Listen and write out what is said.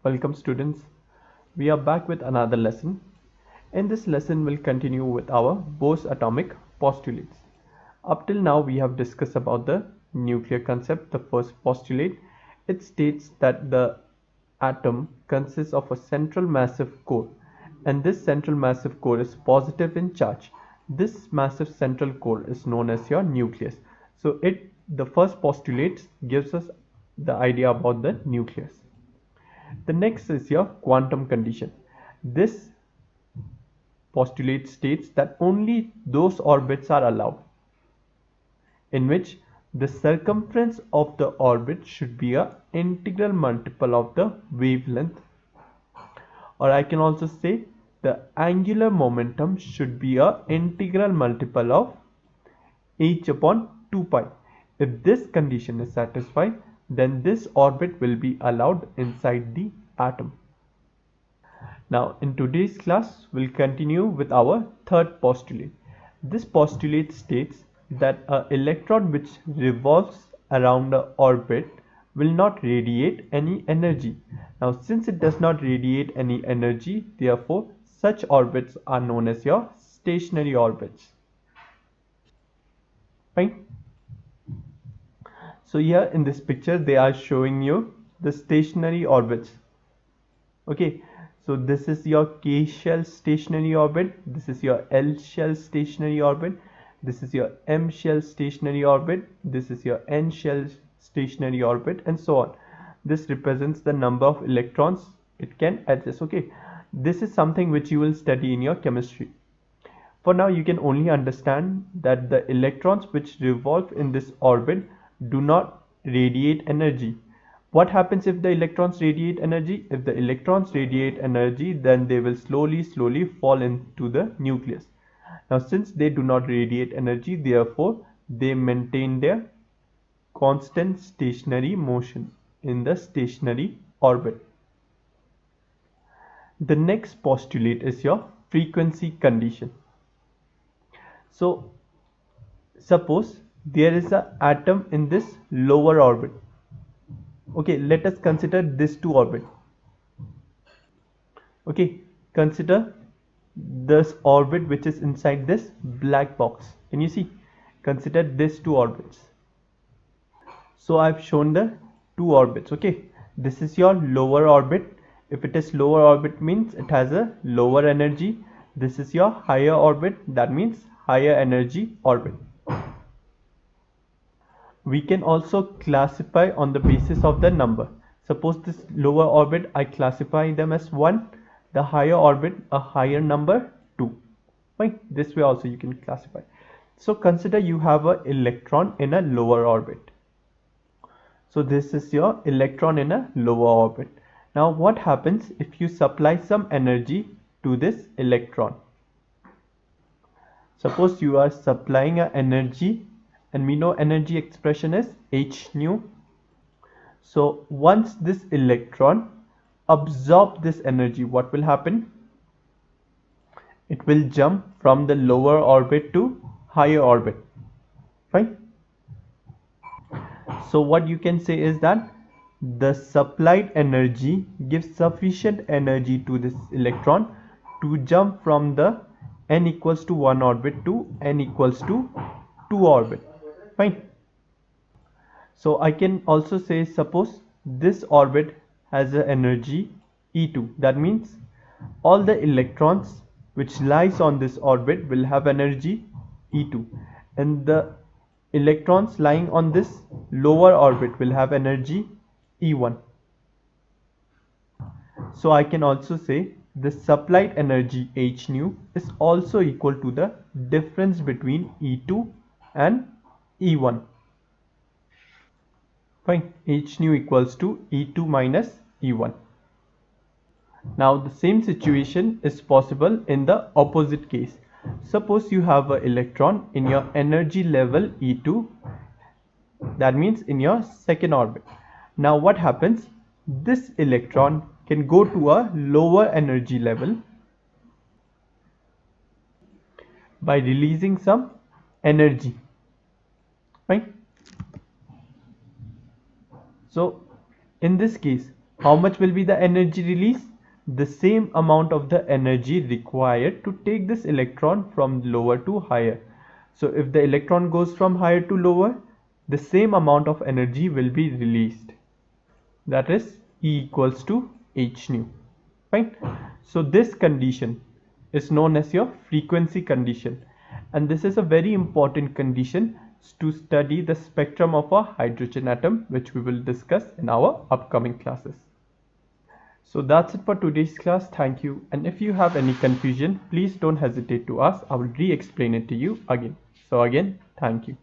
Welcome students. We are back with another lesson. In this lesson we'll continue with our Bohr's atomic postulates. Up till now we have discussed about the nuclear concept. The first postulate, it states that the atom consists of a central massive core, and this central massive core is positive in charge. This massive central core is known as your nucleus. So the first postulate gives us the idea about the nucleus. The next is your quantum condition. This postulate states that only those orbits are allowed in which the circumference of the orbit should be an integral multiple of the wavelength, or I can also say the angular momentum should be an integral multiple of h upon 2 pi. If this condition is satisfied, then this orbit will be allowed inside the atom. Now in today's class we'll continue with our third postulate. This postulate states that an electron which revolves around an orbit will not radiate any energy. Now since it does not radiate any energy, therefore such orbits are known as your stationary orbits. Fine. So here in this picture they are showing you the stationary orbits. Okay, so this is your K shell stationary orbit, this is your L shell stationary orbit, this is your M shell stationary orbit, this is your N shell stationary orbit, and so on. This represents the number of electrons it can address. Okay, this is something which you will study in your chemistry. For now you can only understand that the electrons which revolve in this orbit do not radiate energy. What happens if the electrons radiate energy? If the electrons radiate energy, then they will slowly fall into the nucleus. Now since they do not radiate energy, therefore they maintain their constant stationary motion in the stationary orbit. The next postulate is your frequency condition. So suppose there is an atom in this lower orbit. Okay, let us consider this two orbit. Okay, consider this orbit which is inside this black box. Can you see? Consider these two orbits. So I've shown the two orbits. Okay, this is your lower orbit. If it is lower orbit means it has a lower energy. This is your higher orbit, that means higher energy orbit. We can also classify on the basis of the number. Suppose this lower orbit I classify them as 1, the higher orbit a higher number 2. Right? This way also you can classify. So consider you have an electron in a lower orbit. So this is your electron in a lower orbit. Now what happens if you supply some energy to this electron? Suppose you are supplying an energy, and we know energy expression is h nu. So once this electron absorbs this energy, what will happen? It will jump from the lower orbit to higher orbit, right? So what you can say is that the supplied energy gives sufficient energy to this electron to jump from the n equals to 1 orbit to n equals to 2 orbit. Fine. So I can also say, suppose this orbit has an energy E2. That means all the electrons which lies on this orbit will have energy E2, and the electrons lying on this lower orbit will have energy E1. So I can also say the supplied energy h nu is also equal to the difference between E2 and E1. Fine, h nu equals to E2 minus E1. Now the same situation is possible in the opposite case. Suppose you have an electron in your energy level E2, that means in your second orbit. Now what happens? This electron can go to a lower energy level by releasing some energy, right? So in this case How much will be the energy release? The same amount of the energy required to take this electron from lower to higher. So if the electron goes from higher to lower, the same amount of energy will be released. That is E equals to h nu. Fine. So this condition is known as your frequency condition, and this is a very important condition to study the spectrum of a hydrogen atom, which we will discuss in our upcoming classes. So that's it for today's class. Thank you. And if you have any confusion, please don't hesitate to ask. I will re-explain it to you again. So again, thank you.